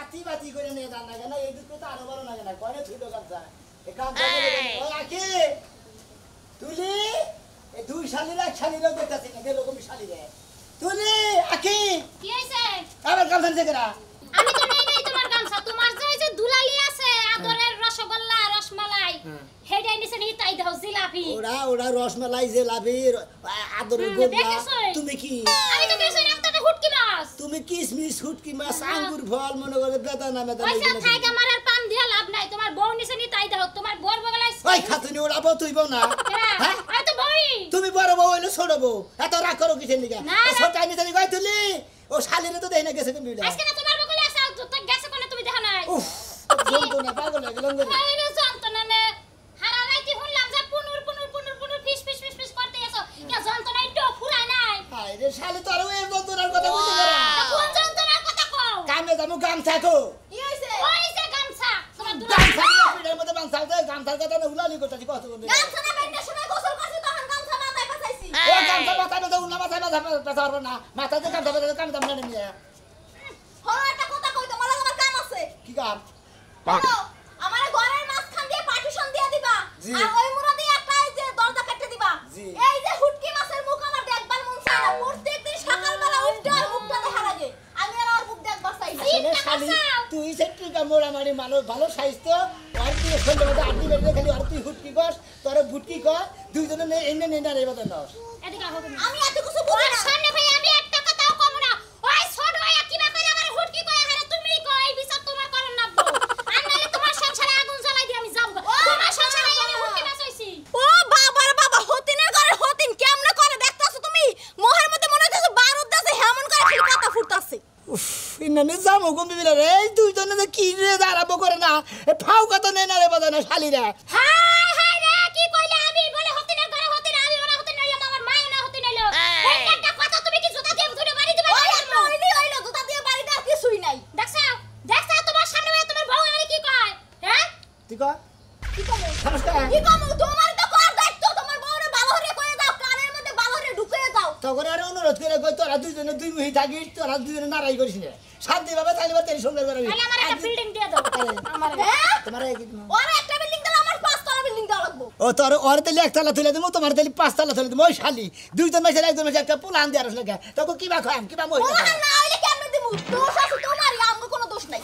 বাতি বাতি করে নিয়ে যান না কেন এই দুটো তো আরো বড় না কেন কয়নে ছিল গামছা এই গামছা ওই আকি তুলি এই দুই শালির এক শালিরও দেখতেছি না এরকম শালিরে তুলি আকি কি হইছে আবার গামছা থেকে না আমি তো নেই নাই তোমার গামছা তোমার যে দুলালি আছে আদরের রসগোল্লা রসমালাই হেডাই নিছে নি তাই দাও জিলাপি ওরা রসমালাই জিলাপি আদরের গোল্লা তুমি কি আমি তো কিছু না একটা হুটকি মাছ তুমি কিসমিস হুটকি মাছ আঙ্গুর ফল মনে করে বেদানা মেদানা পয়সা খাই আমার আর পান দিয়া লাভ নাই তোমার বউ নিছে নি তাই দাও তোমার বউর বগলাই ওই খাতুনি ওরা বউ তুই বউ না হ্যাঁ আমি তো বউই তুমি বড় বউ হইলো ছোট বউ এত রাগ করো কিসের নিগা ও ছোট আইনি তাই কই তুলি ও শালিরে তো দেই না গেছে তুমি আজকে না তোমার বগলে আছে তো গেছে কোন তুমি দেখা নাই উফ যন্ত্রণা পাগল হয়ে গেলাম গো এই রে যন্ত্রণা নে হারা রাইতে শুনলাম যে পুনুর ফিস করতে এসো কে যন্ত্রণা একটু ফুরায় নাই হায় রে শালি তোর ওই যন্ত্রণার কথা বলতে পারা কোন যন্ত্রণার কথা কও কামে যামু গামছা কো কি হইছে হইছে গামছা তোমার গামছা পিঠের মধ্যে গামছা দে গামছার কথা না উলালি করতেছি কত বন্ধু গামছা না বাইনা সময় গোসল করছি তখন গামছা মাথায় পাছাইছি ও গামছা মাথায় না উল্লা মাথায় পাছার না মাথাতে গামছা পাছাতে কাম দাম না নিয়ে হলো একটা কথা কই তোমার আমার কাম আছে কি কাম আমার ঘরের মাঝখান দিয়ে পার্টিশন দিয়ে দিবা আর ওই মুড়া দিয়ে একটা যে দরজা কেটে দিবা এই যে হুটকি মাছের মুখ আমার দেখবার মন চায় না প্রত্যেকদিন সকালবেলা উঠে আর মুখটা দেখা লাগে আমি আর ওর মুখ দেখবার চাই তুই সেটি কামড়া মারি মানুষ ভালো স্বাস্থ্য আর তুই সন্ধ্যে মধ্যে আড্ডি বেরিয়ে খালি আর তুই হুটকি কস তোর ভুটকি কর দুইজনে এনে নেনা রে বদন নস এদিকে হবে আমি এত কিছু বুঝি না সামনে ভাই আমি একটা কথাও কম না ওই ছোট ভাই কি না কইলে আমার হুটকি কয় হারে তুমি কই এই বিচার তোমার করেন না আর নালে তোমার সংসারে আগুন জ্বালাই দি আমি যাব তোমার সংসারে আমি হুটকি মাছ হইছি ও বাবা রে বাবা হতিনের ঘরে হতিন কেমনে করে দেখতাছো তুমি মোহের মধ্যে মনে হচ্ছে বারুদ দাসে হেমন করে খালি পাতা ফুটতাছে উফ ইন্নানে জামো গম বিবিলা রে এই দুইজনে যে কি রে দাঁড়াবো করে না এ ফাউ কথা নেনা রে বদন শালিরা হাই হাই রে কি কইলে আমি বলে হতিনের ঘরে হতিন আমি বলে হতিন নইলো আমার মা না হতিন নইলো এই একটা কথা তুমি কি জুতা দিয়ে ধরে বাড়ি দিবা ওইলো জুতা দিয়ে বাড়ি দাও কিছুই নাই দেখছো তোমার সামনে তোমার বউ আমি কি কয় হ্যাঁ তুই কর কি কয় নমস্কার কি কম তোমার তো কর দায়িত্ব তোমার বউরে ভালো করে কয়ে দাও কানের মধ্যে ভালো করে ঢুকিয়ে দাও তখন আর অনুরোধ করে কই তোরা দুইজনে দুই মুহি থাকিস তোরা দুইজনে নারাই করিস না শান্তি ভাবে তাইলে বা তেরি সুন্দর করে তাহলে আমার একটা বিল্ডিং দিয়ে দাও আমার হ্যাঁ তোমার ওর একটা বিল্ডিং দিলে আমার পাঁচতলা বিল্ডিং দেওয়া লাগবে ও তোর ওর তেলি একতলা তুলে দেবো তোমার তেলি পাঁচতলা তুলে দেবো ওই শালি দুইজন মাসের একজন মাসে একটা পুলান দিয়ে আসলে তখন কিবা খাম কিবা মহিলা ওরা না হইলে কেমনে দিব দোষ আছে তোমারই আমার কোনো দোষ নাই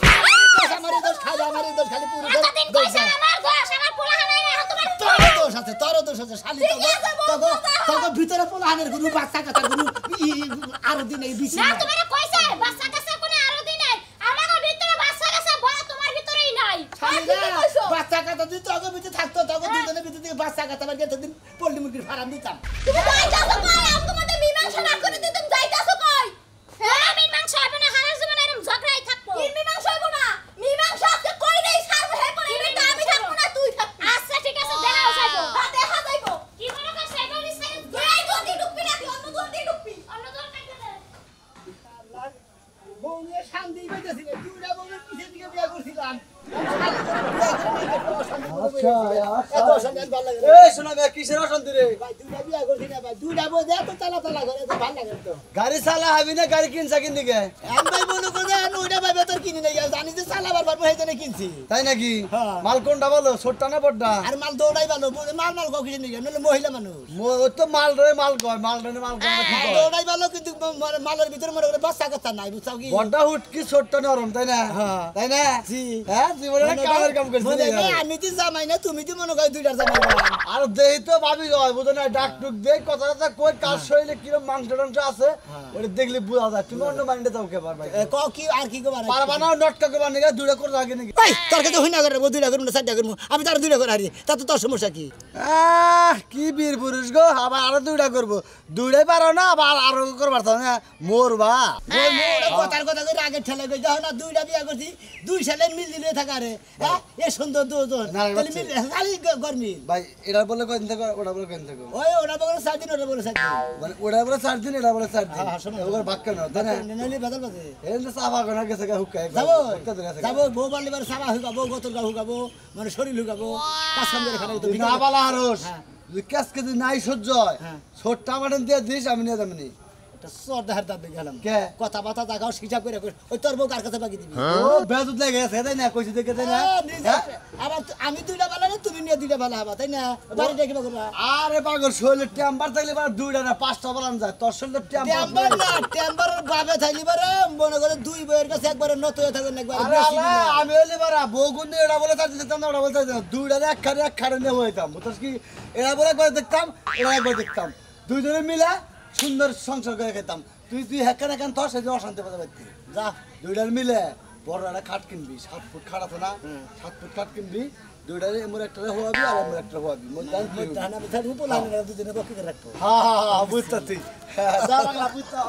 আমারই দোষ খালি পুরো এতদিন কইছ আমার দোষ আমার পোলাহান নাই না তোমার তোর দোষ আছে শালি তখন ভিতরে পোলাহানের গুরু বাচ্চা কথা গুরু আরো দিন এই বিছি না তোমারে কইছে বাচ্চা কাছে কোনো আরো দিন নাই আমার ভিতরে বাচ্চা কাছে বড় তোমার ভিতরেই নাই বাচ্চা কথা তুই তখন ভিতরে থাকতো তখন দুজনের ভিতরে থেকে বাচ্চা কথা আমার এতদিন পোল্ট্রি মুরগির ফার্ম দিতাম তুমি যাইতাছো কই আমি তোমাদের মীমাংসা না করে দিতাম যাইতাছো কই হ্যাঁ মীমাংসা হবে না হারার জীবনে এরকম ঝগড়াই থাকবো কি মীমাংসা হবে না মীমাংসা আজকে কই নেই সারবে হে করে এটা আমি থাকবো না তুই থাকবি আচ্ছা ঠিক আছে দেখাও যাইবো হ্যাঁ দেখা যাইবো কি মনে করছ এবার নিশ্চয় এই গতি ঢুকবি না তুই অন্য দূর দিয়ে ঢুকবি অন্য দূর কাটতে দে বউয়ে শান্তি পাইতেছি না দুইটা বউয়ের পিছের দিকে বিয়ে করছিলাম গাড়ি চালা হবি না গাড়ি কিনছা কিন দিকে কিনছি তাই নাকি হ্যাঁ। মাল কোনটা বলো ছোটটা না বড়টা আর মাল দৌড়াই ভালো মাল মাল কিনে নিয়ে নইলে মহিলা মানুষ ওই তো মাল রে মাল কয় মাল রে মাল কয় কি কয়? দৌড়াই ভালো কিন্তু মালের ভিতরে মনে করে বাচ্চা কথা নাই বুঝছাও কি বড়টা হুটকি ছোটটা নরম তাই না হ্যাঁ। তাই না জি। হ্যাঁ জীবনে কামের কাম করছিস মনে হয় আমি তো জামাই না তুমি তো মনে করো দুইটার জামাই না। আর দেই তো ভাবি হয় বুঝো না ডাক টুক দেই কথা কথা কই কার শরীরে কিরম মাংস টাংস আছে ওটা দেখলে বুঝা যায় তুমি অন্য মাইন্ডে যাও কে পারবা কও কি আর কি কবার পারবা না নটকা করবা নাকি দুইটা করে লাগে নাকি ভাই তোর কাছে হই না করে দুইটা করবো না চারটা করবো আমি তার দুইটা করে হারি তা তো তোর সমস্যা কি কি বীর পুরুষ গো আবার আরো দুইটা করবো দুইটাই পারো না আবার আরো করবার তো না মরবা কথার কথা করে আগে ঠেলে গই যাও না দুইটা বিয়া করছি দুই সালে মিল দিলে থাকা রে হ্যাঁ এ সুন্দর দুজন না, তাহলে মিল খালি গরমি ভাই এটা বলে কইন থেকে ওটা বলে কইন থেকে ওই ওটা বলে 7 দিন ওটা বলে 7 দিন মানে ওটা বলে 4 দিন এটা বলে 4 দিন হ্যাঁ, শোনো। ওর ভাগ কেন তাই না নইলে বদল বাজে এই যে সাবা কোনা গেছে গা হুকায় যাবো যাবো বউ বাড়ি বার সাবা হুকাবো গোতর গা হুকাবো মানে শরীর হুকাবো কাজ কাম করে খানা তো না বালা হারস হ্যাঁ। যদি কাজ কে নাই সহ্য হয় হ্যাঁ। ছোট্টা মাটন দিয়ে দিস আমি নিয়ে যাবনি একটা সর্দার দাবি গেলাম কে? কথা বাতা জাগাও হিসাব করে কই, ওই তোর বউ কার কাছে বাকি দিবি ও বেজুত লাগে গেছে তাই না কইছি দেখে তাই না আবার আমি দুইটা বেলা না তুমি নিয়ে দুইটা বেলা হবা তাই না বাড়ি দেখি বাবা আরে পাগল শৈলের টেম্পার থাকলে এবার 2টা না 5টা বলান যায় তোর শৈলের টেম্বার না টেম্বারের বাবে থাইলি বারে মনে করে দুই বইয়ের কাছে একবারে নত হয়ে থাকেন একবার আরে আল্লাহ আমি হইলে বারা বউ গুণ এটা বলে তার দিতাম না ওটা বলতে দিতাম 2টা এক খাড়ে নিয়ে হইতাম বুঝছিস কি এরা বলে একবার দেখতাম এরা একবার দেখতাম দুইজনে মিলে সুন্দর সংসার করে খেতাম তুই হেকান হেকান তোর সেদিন অশান্তি পাতে পারতি যা 2টার মিলে বড় একটা খাট কিনবি 7 ফুট খাট আছে না 7 ফুট খাট কিনবি 2টার এমন একটা হওয়াবি আর এমন একটা হওয়াবি ধানা বিথার উপর লাগে না দুজনে বকি করে রাখবো হ্যাঁ বুঝতে তুই যা বাংলা বুঝতা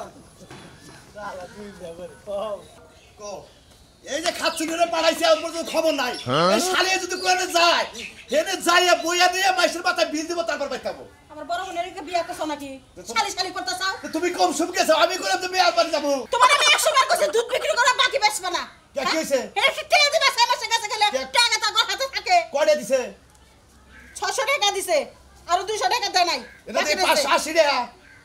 এই যে খাচ্ছুরে পাঠাইছে আর পর্যন্ত খবর নাই এই শালে যদি কোনে যায় হেনে যাইয়া বইয়া দিয়ে মাইশের মাথায় বিল দিব তারপর বাইকাবো আমার বড় বোনের একটা বিয়ে করছ নাকি শালি শালি করতেছ তুমি কম সুম গেছো আমি করে তুমি আর বাড়ি যাবো তোমার আমি 100 বার কইছি দুধ বিক্রি করা বাকি বেচবে না কি হইছে এটা কি তেল দিবা সামনে কাছে গেলে টাকা তো হাতে থাকে কয়টা দিছে 600 টাকা দিছে আর 200 টাকা দেয় নাই এটা দিয়ে 580 টাকা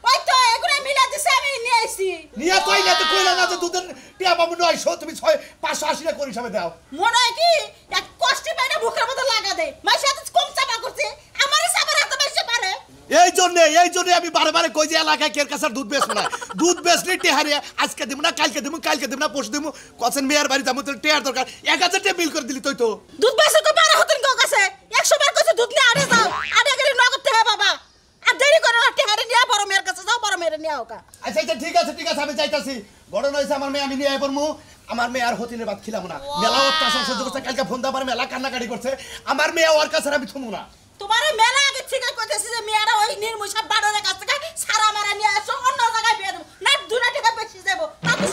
ওই তো এগুলা মিলা দিছে আমি নিয়ে আইছি নিয়া কই না তো কইলা না যে দুধের টিয়া বাবু 900 তুমি 580 টাকা করে হিসাবে দাও মনে হয় কি এক কষ্টি বাইরে বুকের মধ্যে লাগা দেয় মাসে এত কম চাপা করছে আমারই চাপা রাখতে পারছে পারে এই জন্য আমি বারে কই যে এলাকায় কের কাছে দুধ বেচবো না দুধ বেচলে টেহারে আজকে দিব না কালকে দিব না পরশু দিব কছেন মেয়ের বাড়ি যাবো তো টেহার দরকার 1000 টাকা বিল করে দিলি তুই তো দুধ বেচে তো পারা হতেন গো কাছে 100 বার কইছে দুধ নিয়ে আরে যাও আরে গেলে নগদ টাকা বাবা আর দেরি করো না টেহারে নিয়ে বড় মেয়ের কাছে যাও বড় মেয়ের নিয়ে আওকা আচ্ছা ঠিক আছে আমি যাইতাছি বড় নইছে আমার মেয়ে আমি নিয়ে আইবো আমার মেয়ে আর হতিনের ভাত খিলাম না মেলা অত্যাচার সহ্য করছে কালকে ফোন দাবার মেলা কান্নাকাটি করছে আমার মেয়ে ওর কাছে আমি থমু না তোমার মেলা আগে ঠিক কইতেছি যে মেয়েরা ওই নির্মুষা বাড়ার কাছ থেকে সারা মারা নিয়ে আসো অন্য জায়গায় বিয়ে দেবো না 2 টাকা বেশি যাবো তাতে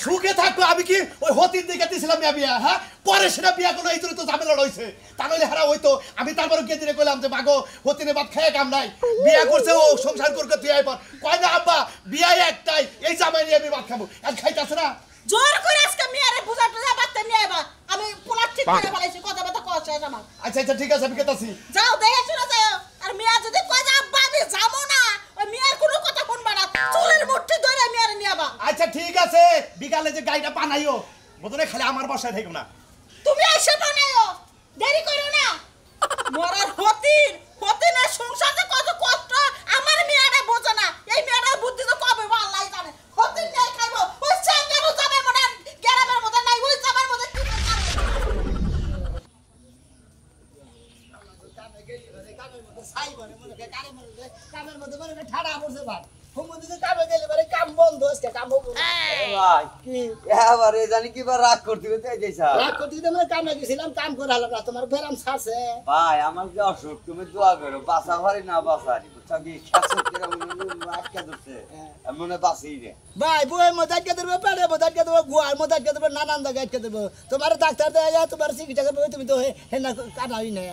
সুখে থাকবো আমি কি ওই হতির দিকে দিছিলাম বিয়া হ্যাঁ পরে সেটা বিয়া কোনো এই জন্য তো ঝামেলা রয়েছে তাহলে হারা হইতো আমি তারপরে গিয়ে দিনে কইলাম যে মাগো হতিনে ভাত খেয়ে কাম নাই বিয়া করছে ও সংসার করতে তুই আইবার কয় না আব্বা বিয়া একটাই এই জামাই নিয়ে আমি ভাত খাবো আর খাইতাছে না জোর করে আজকে মেয়েরে বুঝা টুজা বাচ্চা নিয়ে আইবা আমি পোলা ঠিক করে বলাইছি কথা কথা কওয়া শেষ আমার আচ্ছা ঠিক আছে আমি কেতাছি যাও দেখে শুনে যাও আর মেয়া যদি কয় যে আব্বা আমি যাবো না ওই মেয়ের কোনো কথা শুনবা না চুলের মুঠি ধরে মেয়েরে নিয়ে আবা আচ্ছা ঠিক আছে বিকালে যে গাইটা বানাইও বদলে খালি আমার বাসায় থাকো না তুমি এসে বানাইও দেরি করো না মরার হতিনের সংসারে কত কষ্ট আমার মেয়েরা বোঝে না এই মেয়েটার বুদ্ধি তো কবে আল্লাহ জানে হতিন নাই খাইবো ওই চাঙ্গারও যাবে মনে গ্রামের মধ্যে নাই ওই যাবার মধ্যে কামের মধ্যে মানে ঠাড়া পড়ছে ভাই হুমুদিতে কামে গেলে মানে কাম বন্ধ আজকে কাম হবে ভাই কি এবারে জানি কি বা রাগ করতে তাই যাইছা রাগ করতে দিতে মানে কামে গেছিলাম কাম করে হলাম না তোমার বেরাম ছাড়ছে ভাই আমার যে অসুখ তুমি দোয়া করো বাসা ভারি না বাসারি বুঝছো কি খেসো করে আটকে ধরছে মনে বাসি রে ভাই বইয়ের মধ্যে আটকে দেবো পেড়ে মধ্যে আটকে দেবো গুয়ার মধ্যে আটকে দেবো নানান জায়গায় আটকে দেবো তোমার ডাক্তার দেয় তোমার চিকিৎসা করবে তুমি তো হেনা কাটাই না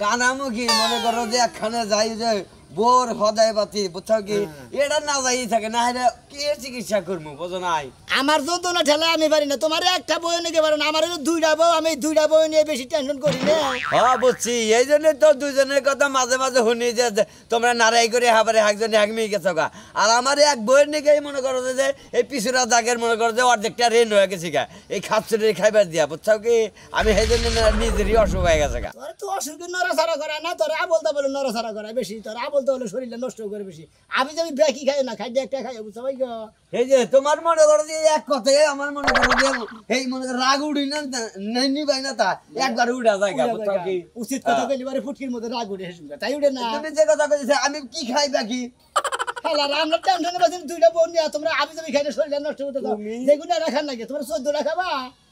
কানামুখী মনে করো যে একখানে যাই যে বোর হদায় বাতি বুঝছো কি এটা না যাই থাকে না হলে কে চিকিৎসা করবো বোঝো নাই আমার যন্ত্রণা ঠেলা আমি পারি না তোমার একটা বই নিতে পারো না আমার 2টা বউ আমি 2টা বই নিয়ে বেশি টেনশন করি না হ্যাঁ বুঝছি এই জন্য তো দুজনের কথা মাঝে মাঝে শুনি যে তোমরা নারাই করে হাবারে একজনে একমি গেছো গা আর আমার এক বইয়ের নিকেই মনে করো যে এই পিছুরা দাগের মনে করো যে অর্ধেকটা রেন হয়ে গেছি গা এই খাপচুরি খাইবার দিয়া বুঝছো কি আমি সেই জন্য নিজেরই অসুখ হয়ে গেছে গা তোর তো অসুখে নড়াচড়া করে না তোর বলতে বলে নড়াচড়া করে বেশি তোর বলতে বলে শরীরটা নষ্ট করে বেশি আমি যদি ব্যাকি খাই না খাই একটা খাই বুঝছো ভাই গো এই যে তোমার মনে করো যে এক কথায় আমার মনে করো যে এই মনে করো রাগ উড়ি না নেই ভাই না তা একবার উড়া যায় গা বুঝছো কি উচিত কথা কইলি বারে ফুটকির মধ্যে রাগ উঠে হেসুগা তাই উঠে না তুমি যে কথা কইছে আমি কি খাই বাকি হেলা আমরা টেনশনে বাসিন 2টা বোন নিয়া তোমরা আমি যদি খাইলে শরীরটা নষ্ট করতে দাও যেগুলো রাখার লাগে তোমরা 14 রাখাবা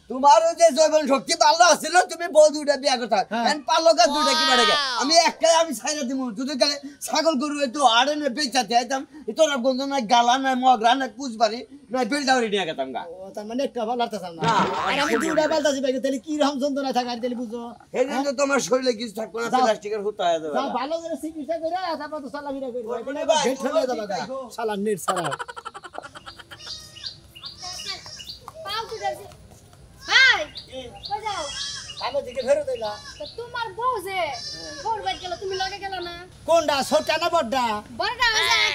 তোমার যে জৈবন শক্তি ভালো আছিল তুমি বউ 2টা বিয়া করতা এন্ড পালকা 2টা কি বাড়ে আমি একটাই আমি ছাইরা দিমু যদি গেলে ছাগল গরু একটু আড়েনে বেচাতে আইতাম তোরা বন্ধু না গালা না মগরা না পুজবাড়ি না বেলদাউরি নিয়ে গেতাম গা ও তার মানে একটা ভালো লাগতাম না আর আমি 2টা বালতাছি ভাই তাহলে কি রকম যন্ত্রণা থাকে আর তাহলে বুঝো এই জন্য তোমার শরীরে কিছু থাকবে না প্লাস্টিকের হুতা হয়ে যাবে যা ভালো করে চিকিৎসা করে তারপর তো সালামিরা করবে এটা ভেট ফেলে দাও গা শালা নেট সারা পাও তুই যাচ্ছিস ভাই কই যাও আমার দিকে ফেরত হইলা তো তোমার বউ যে বউর বাড়ি গেল তুমি লগে গেল না কোনটা ছোটটা না বড়টা বড়টা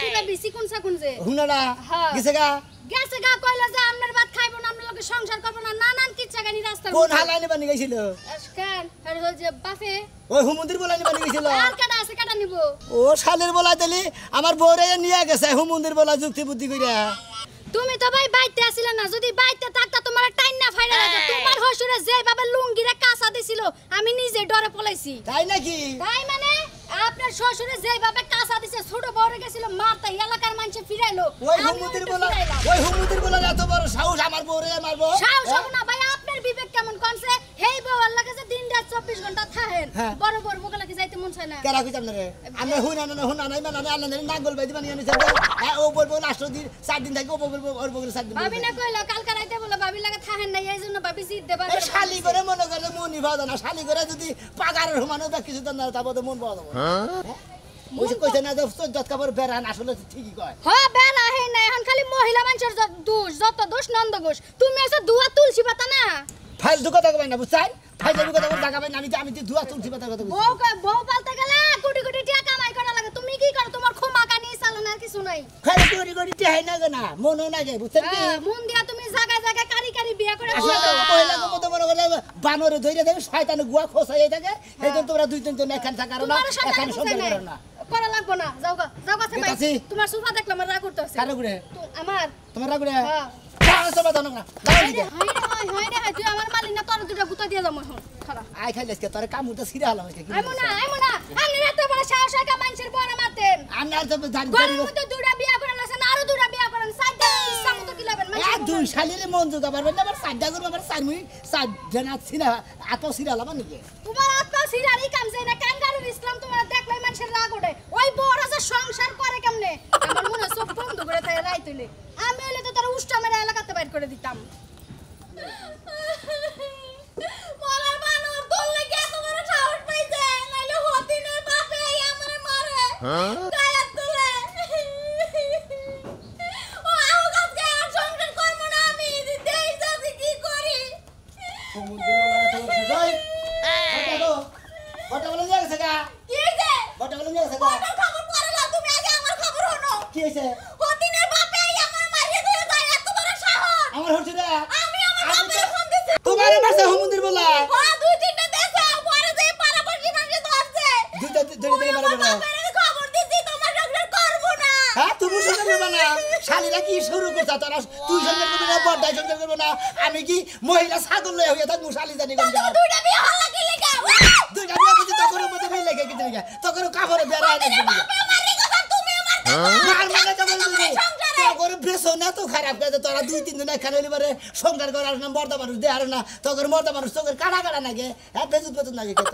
কিবা বেশি কোন সাকুন যে হুনাডা হ্যাঁ। গেছে গা গেছে গা কইলা যে আপনার ভাত খাইবো না আপনার লগে সংসার করবো না নানান কিচ্ছা গানি রাস্তা কোন হালাইনি বানি গেছিল কেন আর হল যে বাফে ওই হুমুন্দির বলাইনি বানি গেছিল আর কাটা আছে কাটা নিব ও শালের বলাই দিলি আমার বউরে নিয়ে গেছে হুমুন্দির বলা যুক্তি বুদ্ধি কইরা তুমি তো ভাই বাইতে আসিলে না যদি বাইতে থাকতা তোমার টাইম না ফাইরা লাগে তোমার হসুরে যেভাবে লুঙ্গিরে কাঁচা দিছিল আমি নিজে ডরে পলাইছি তাই নাকি তাই মানে আপনার শ্বশুরে যেভাবে কাঁচা দিছে ছোট বড় গেছিল মারতে এলাকার মানুষ ফিরাইলো ওই হুমুন্দির বলা এত বড় সাহস আমার বউরে মারবো সাহস হবে না ভাই আপনার বিবেক কেমন কোনছে হেই বউ আল্লাহ কাছে দিন রাত 24 ঘন্টা থাকেন হ্যাঁ। বড় বড় বগলা কি যাইতে মন চায় না কেরা কইতাম না রে আমরা হুনা নাই মানে আল্লাহ নাঙ্গল বাইদি বানি আনিছে ও বলবো লাস্ট দিন 4 দিন থাকি ও বলবো ওর বগলে 4 দিন ভাবি না কইলো কালকে রাইতে বলে ভাবি লাগে থাকেন না এইজন্য ভাবি জিত দেবা এই শালি করে মনে করে মনই ভালো না শালি করে যদি পাগারের সমানও বা কিছু না তারপর মন পাওয়া যাবে ওই যে কইছে না যে 14 কাপড় বেরান আসলে ঠিকই কয় হ্যাঁ বেলা হে না এখন খালি মহিলা মানুষের দোষ যত দোষ নন্দ ঘোষ তুমি এসে দুয়া তুলসী পাতা না ফাইল দু কথা কই না বুঝছেন ফাইল দু কথা টাকা পাই না আমি দুয়া তুলছি পাতার কথা বলছি বউ পালতে গেলে কোটি কোটি টাকা কামাই করা লাগে তুমি কি করো তোমার ক্ষমা কানি চালান আর কিছু নাই খালি কোটি কোটি টেহাই না গো না মনও না যায় বুঝছেন কি মন দিয়া তুমি জায়গা জায়গা কারি কারি বিয়া করে আসলে মহিলা কত মনে করে বানরে ধইরে দেবে শয়তানে গুয়া খোসাই থাকে এইজন্য তোমরা দুই তিনজন এখান থাকার না এখানে সংসার করো না করা লাগবো না যাও গা ভাই গেতাছি। তোমার সোফা দেখলাম রাগ করতেছে কারো করে আমার তোমার রাগুরে হ্যাঁ কারো সব দাও না দাও দিকে হাই তুই আমার মালিক না তোর দুটা গুতা দিয়ে যাবো এখন খারাপ আই খাইলেস তোর কামুটা সিরা হলাম আজকে আইমো না আপনি এত বড় সাহস হয় মানুষের বড় মারতেন আমি আর তো জানি গরিব মধ্যে দুটা বিয়া করে লাছেন আরো দুটা বিয়া করেন সাইডা ইচ্ছা মতো কি লাবেন এক দুই শালিরে মন জোগা পারবেন না আবার সাড্ডা করব আবার 4 মিনিট 4 জানা সিরা আতো সিরা হলাম নাকি তোমার আত্মা সিরারি কাম যায় না কাঙ্গারুর ইসলাম তোমার দেখলাই মানুষের রাগ ওঠে ওই বড় যে সংসার করে কেমনে আমার মনে চোখ বন্ধ করে তাই রাই তুলে আমি হলে তো তার উষ্টা মেরে এলাকাতে বাইর করে দিতাম মরার বানর তোর লাগি এত বড় সাহস পাইছে নাইলে হতিনের বাপে আমারে মারে গায়ের তুলে ও আও গাছকে আর সংসার করব না আমি দেই যাচ্ছি কি করি সমুদ্রের ওলা তো যাই বটা বলে নিয়ে গেছে গা কি হইছে বটা বলে নিয়ে গেছে গা বটার খবর পরে না তুমি আগে আমার খবর হনো কি হইছে হতিনের বাপে আমার মারিয়ে দিয়ে যায় এত বড় সাহস আমার হচ্ছে রে আমি আমার বাপের ফোন দিছি তোমার মারছে সমুদ্রের বলা হ্যাঁ দুই তিনটা দেশে পরে যে পারাপাশি মানুষ ধরছে দুইটা দুইটা মারবে না খবর দিছি তোমার সংসার করব না হ্যাঁ তুমি সংসার করবে না শালিরা কি শুরু করছা তোরা তুই সংসার করবি না বড়টাই সংসার করবে না আমি কি মহিলা ছাগল লয়ে হইয়া থাকবো শালি জানি কোন জায়গা দুইটা বিয়ে হল কি লাগা দুইটা বিয়ে করছি তখন মধ্যে মিলে লেগে কিছু লেগে তখন কাপড়ে বেড়ায় না আমারই কথা তুমি আমার মার মানে তো বলবি তখন বেসো না তো খারাপ কাজে তোরা দুই তিন দিন এখানে হইলে পারে সংসার করার না মর্দা মানুষ দেয়ার না তখন মর্দা মানুষ তোকে কাটা কাটা নাগে হ্যাঁ বেজুত বেজুত নাগে খেতে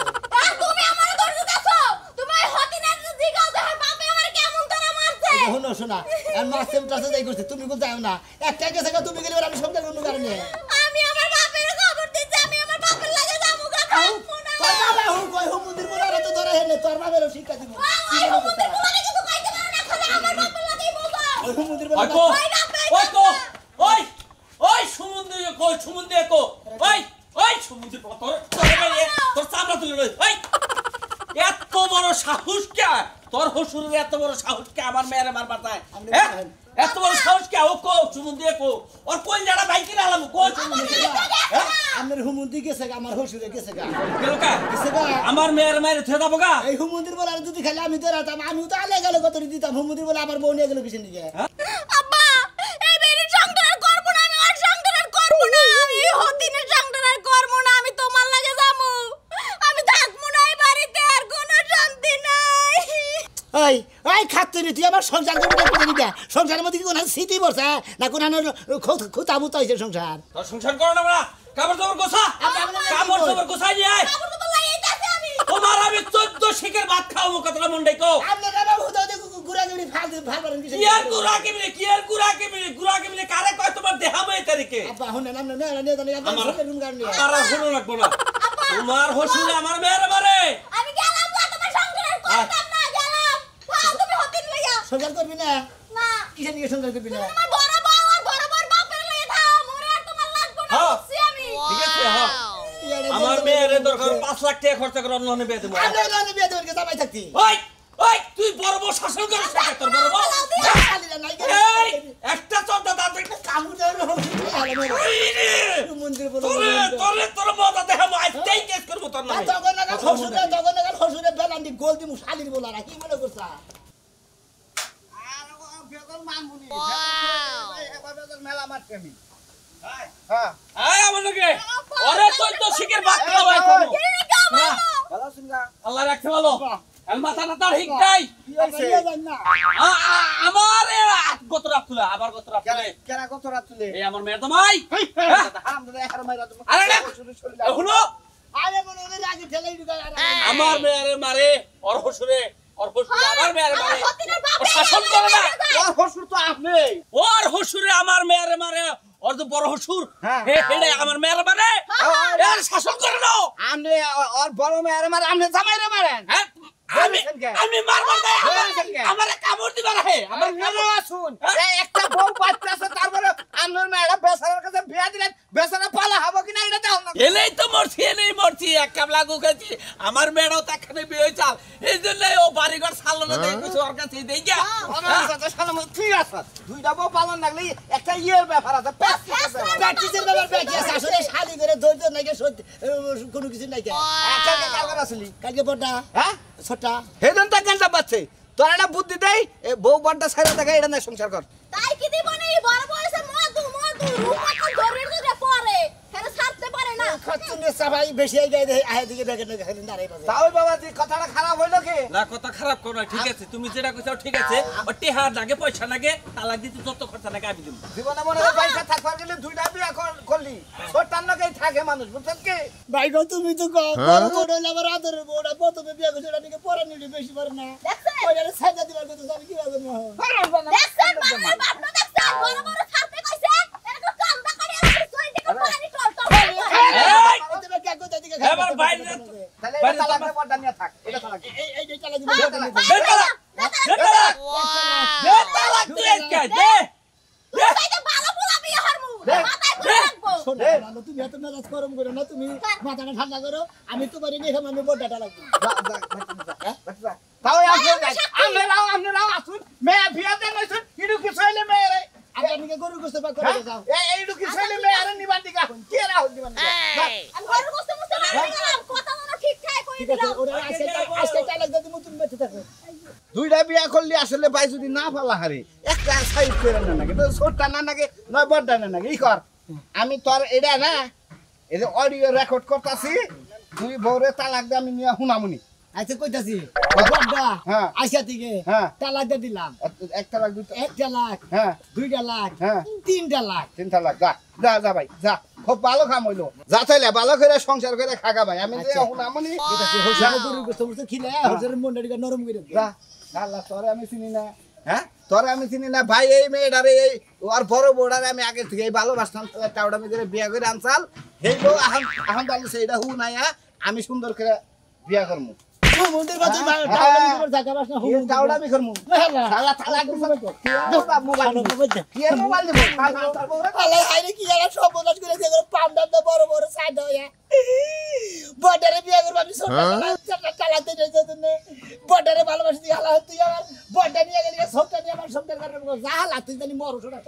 তুমি আমার ধরতে দেখো তুমি হতিনের জিগাও দেখার বাপে আমার কেমন করে মারছে শোনো শোনা আর মাসেম টাসে যাই করছে তুমি কোথায় যাও না একটা গেছে তুমি গেলে আমি সংসার করবো কারণে আমি আমার বাপের খবর দিচ্ছি আমি আমার বাপের লাগে যাবো গা থাকবো না তোর বাবা হুন কই হুমুন্দির বলারে তো ধরে হেলে তোর বাবারও শিক্ষা দিব ওই হুমুন্দির বলারে কিছু কইতে পারো না খালি আমার বাপের লাগেই বলতো ওই হুমুন্দির ওই বলা কো ওই কো ওই ওই সমুদ্র কো সমুদ্র কো ওই সমুদ্র তোর তোর চামড়া তুলে লই ওই এত বড় সাহস কে তোর হসুরের এত বড় সাহস কে আমার মেয়েরে মারবার তাই এত বড় সাহস কে ও কো সমুদ্র কো ওর কোন জায়গা বাইকে আলাম কো সমুদ্র আমার হুমুন্দি গেছে গা আমার হসুরে গেছে গা গেল কা গেছে গা আমার মেয়ের মেয়েরে থে দাবো গা এই হুমুন্দির বলারে যদি খালি আমি ধরাতাম আমি তো আলে গেলে কত দিতাম হুমুন্দির বলে আমার বউ নিয়ে গেল পিছনে দিকে আব্বা এই বেরি সংসার করব না আমি আর সংসার করব না আমি হতিনের সংসার করব না আমি তোমার লাগে যাবো আমি থাকবো না এই বাড়িতে আর কোনো শান্তি নাই ওই ওই খাতুনি তুই আমার সংসার করবি না পিছনে দিকে সংসারের মধ্যে কি কোনো স্মৃতি বসে না কোনো খুঁতা মুতা হয়েছে সংসার তোর সংসার করো না বড়া কাপড় চোপড় গোছা কাপড় চোপড় গোছাই নিয়ে আয় কাপড় তো লাগাইতাছি আমি তোমার আমি 14 শিখের ভাত খাওয়াবো কতটা মন্ডাই কো আপনার দাদা হুদা গুড়া গুড়ি ফাল পারেন কিছু কি আর গুড়া কে মিলে কারে কয় তোমার দেহা মে তারিখে আব্বা হুনে নাম না নিয়ে জানি আপনার রুম গাড়ি নিয়ে আমার হলো লাগবো না তোমার হসুলে আমার মেয়ের মারে আমি গেলাম না তোমার সংসার করতাম না গেলাম ফাও তুমি হতিন লইয়া সংসার করবি না না কিসের নিয়ে সংসার করবি না তোমার বড় বউ আর বড় বড় বাপের লইয়া থাও মোরে আর তোমার লাগবো না হ্যাঁ। বুঝছি আমি ঠিক আছে হ্যাঁ আমার মেয়ের দরকার 5 লাখ টাকা খরচ করে অন্য বিয়ে দেবো আমি অন্য বিয়ে দেবো জামাই থাকতি ওই ওই তুই বড় বড় শাসন করিস না তোর বড় বড় শালিরা নাই এই একটা চোদ্দা দাঁত কামু দেওয়ার মন্দির বলো তোর মজা দেখা আজকেই কেস করবো তোর নামে জগন্নাথ হসুরে বেলান্দি গোল দিমু শালির বলা না কি মনে করছা মেলা মারতে আমি এই আমার নাকি ওরে তুই তো শিখের ভাত খাওয়াই করবো ভালো আছেন না আল্লাহ রাখতে ভালো এর মাথাটা তার ঠিক নাই আমার গত রাত তুলে আবার গত রাত তুলে কেনা কত রাত তুলে এই আমার মেয়ে তোমাই হারামজাদা এখানে মাইরা তুমি আরে না শুনো আরে মনে হলে আগে ঠেলাই ঢুকাই আমার মেয়েরে মারে ওর হসুরে আমার মেয়েরে মারে ও শাসন করে না ওর হসুর তো আপনি ওর হসুরে আমার মেয়েরে মারে ওর তো বড় হসুর হ্যাঁ। হেডে আমার মেয়েরে মারে এর শাসন করে না আপনি ওর বড় মেয়ের মারে আপনি জামাইরে মারেন হ্যাঁ আমি মারবো না আমারে কামড় দিবা না হে আমার আমার শুন এই একটা বউ বাচ্চা আছে তারপরে আপনার মেয়েরা বেচারার কাছে বিয়া দিলেন বেচারা পালা হবে কিনা এটা দাও না এলেই তো মরছি এক কাপ লাগু খেয়েছি আমার মেয়েরাও তো একখানে বিয়ে হয়েছে এই জন্য ও বাড়িঘর ছাড়লো না দেখে কিছু ওর কাছে দেই গা আমার সাথে সালাম ঠিক আছে দুইটা বউ পালন লাগলে একটা ইয়ের ব্যাপার আছে প্র্যাকটিসের ব্যাপার প্র্যাকটিস আসলে শালি করে ধৈর্য নাই সত্যি কোনো কিছু নাই একটা কালকে আসলি কালকে বড়টা হ্যাঁ ছোটটা হেদন তা কেনটা পাচ্ছে তোর একটা বুদ্ধি দেই এই বউ বাড়টা ছাইরা দেখা এটা না সংসার কর তাই কি দিব না এই বড় বয়সে মধু রূপা ধরে ধরে পড়ে হেরে ছাড়তে পারে না খচ্চুনের সাবাই বেশি গায়ে দেয় আহে দিকে ব্যাগের নগে খালি দাঁড়াই বাজে তাও বাবা তুই কথাটা খারাপ হইলো কি না কথা খারাপ করো না ঠিক আছে তুমি যেটা কইছো ঠিক আছে ও টেহা লাগে পয়সা লাগে তালাক দিতে যত খরচা লাগে আমি দেব জীবনে মনে হয় পয়সা থাকবার গেলে দুইটা বিয়া করলি ছোটার নগেই থাকে মানুষ বুঝছেন কি ভাই গো তুমি তো কও বড় বড় হইলে আমার আদরের বউটা প্রথমে বিয়ে করছে ওটা নিকে পরে নিলে বেশি পারে না ওইটারে সাজা দিবার কথা আমি কি বাজে না দেখছেন মামার বাপ না দেখছেন বড় বড় ছাড়তে কইছে এরকম কামটা করে আমি সই দিকে পানি টলতো তুমি কে কইতা দিকে এবার বাইরে তাহলে এটা তালাকের পর্দা নিয়ে থাক এটা তালাক এই চালা দিবে তালাক তুই একা দে সাইতে ভালো পোলা বিয়ে হরমু মাথায় করে রাখবো শোনো ভালো তুমি এত মেজাজ গরম করো না তুমি মাথাটা ঠান্ডা করো আমি তোমার দেখে মানে বড়টা লাগবে তাও আপনি রাও আসুন মেয়ে বিয়া দেন নইছুন ইডু কি ছইলে মেয়ে আপনাকে গরু গোস্ত পাক করে যাও এইডু কি ছইলে মেয়ে আর নিবান দিকা কি রাও দিবান আমি ঘরে বসে বসে মারি গেলাম কথা মনে ঠিক ঠাক কই ঠিক আছে দিলাম ওরা আজকে চালাক দাও তুমি তুমি বেঁচে থাকো দুইটা বিয়া করলি আসলে ভাই যদি না পালা হারে একটা সাইড করে না নাকি তো ছোটটা না নাকি নয় বড়টা না নাকি ই কর আমি তোর এটা না এই যে অডিও রেকর্ড করতাছি তুই বউরে তালাক দে আমি নিয়ে হুনামুনি আচ্ছা কইতাছি বড়টা হ্যাঁ। আইসা থেকে হ্যাঁ। তালাক দিয়ে দিলাম এক তালাক দুইটা 1 লাখ হ্যাঁ 2 লাখ হ্যাঁ 3 লাখ 3 তালাক যা যা যা ভাই যা খুব ভালো কাম হইলো যা তাইলে ভালো করে সংসার করে খাগা ভাই আমি যে আচ্ছা। হুনামুনি ঠিক আছে হোসেন গরু গোস্ত মুস্ত খিলে হোসেন মনটা দিকে নরম করে যা আল্লাহ তোরে আমি চিনি না হ্যাঁ তোরে আমি চিনি না ভাই এই মেয়েটারে এই আর বড় বড়ারে আমি আগে থেকে ভালোবাসতাম টাউডা মেয়েদের বিয়া করে আনসাল হেই বউ আহাম ভালো সেইটা হু নাইয়া আমি সুন্দর করে বিয়া করমু মন্দির বাজে টাউলা জায়গা বাস না টাউডা আমি করমু আল্লাহ তালাক দিছ মোবাইল কি এর মোবাইল দিব আল্লাহ আইরে কি জানা সব বলাস করে দিয়ে পামডার দা বড় বড় সাইড হইয়া বড়ারে বিয়া করব আমি সব চালাতে যাইতে তুমি বড়ারে ভালোবাসি দিয়ে আল্লাহ তুই আমার বড়া নিয়ে গেলি সবটা নিয়ে আমার সংসার করব যা হালা তুই জানি মরছ না